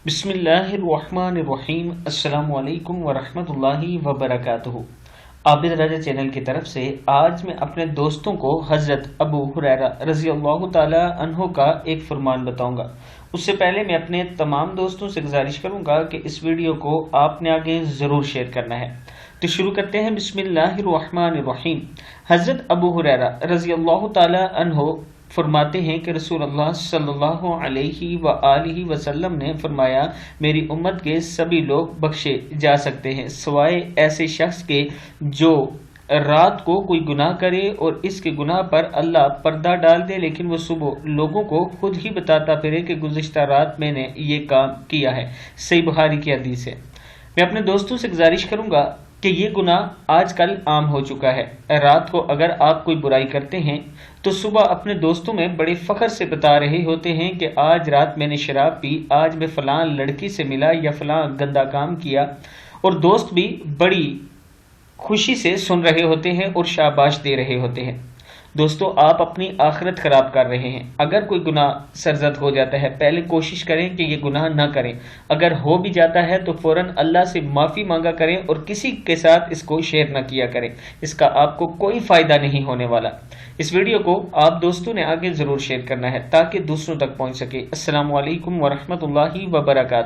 बिस्मिल्लाहिर्रहमानिर्रहीम। अस्सलामु अलैकुम वरहमतुल्लाहि वबरकातुहू। आबिद रजा चैनल की तरफ से आज मैं अपने दोस्तों को हज़रत अबू हुरैरा रज़ी अल्लाह ताला अन्हो का एक फरमान बताऊंगा। उससे पहले मैं अपने तमाम दोस्तों से गुजारिश करूंगा कि इस वीडियो को आपने आगे ज़रूर शेयर करना है। तो शुरू करते हैं। बिस्मिल्लाहिर्रहमानिर्रहीम। हज़रत अबू हुरैरा रज़ी अल्लाह ताला अन्हो फरमाते हैं कि रसूलुल्लाह सल्लल्लाहु अलैहि व आलिहि वसल्लम ने फरमाया, मेरी उम्मत के सभी लोग बख्शे जा सकते हैं सिवाय ऐसे शख्स के जो रात को कोई गुनाह करे और इसके गुनाह पर अल्लाह पर्दा डाल दे, लेकिन वो सुबह लोगों को खुद ही बताता फिरे कि गुज़िश्ता रात मैंने ये काम किया है। सही बुखारी की हदीस है। मैं अपने दोस्तों से गुजारिश करूंगा कि ये गुनाह आजकल आम हो चुका है। रात को अगर आप कोई बुराई करते हैं तो सुबह अपने दोस्तों में बड़े फख्र से बता रहे होते हैं कि आज रात मैंने शराब पी, आज मैं फलां लड़की से मिला या फलां गंदा काम किया, और दोस्त भी बड़ी खुशी से सुन रहे होते हैं और शाबाश दे रहे होते हैं। दोस्तों, आप अपनी आखिरत खराब कर रहे हैं। अगर कोई गुनाह सरजद हो जाता है, पहले कोशिश करें कि ये गुनाह ना करें। अगर हो भी जाता है तो फौरन अल्लाह से माफ़ी मांगा करें और किसी के साथ इसको शेयर ना किया करें। इसका आपको कोई फ़ायदा नहीं होने वाला। इस वीडियो को आप दोस्तों ने आगे ज़रूर शेयर करना है ताकि दूसरों तक पहुँच सके। अस्सलामु अलैकुम वरहमतुल्लाहि वबरकातुहू।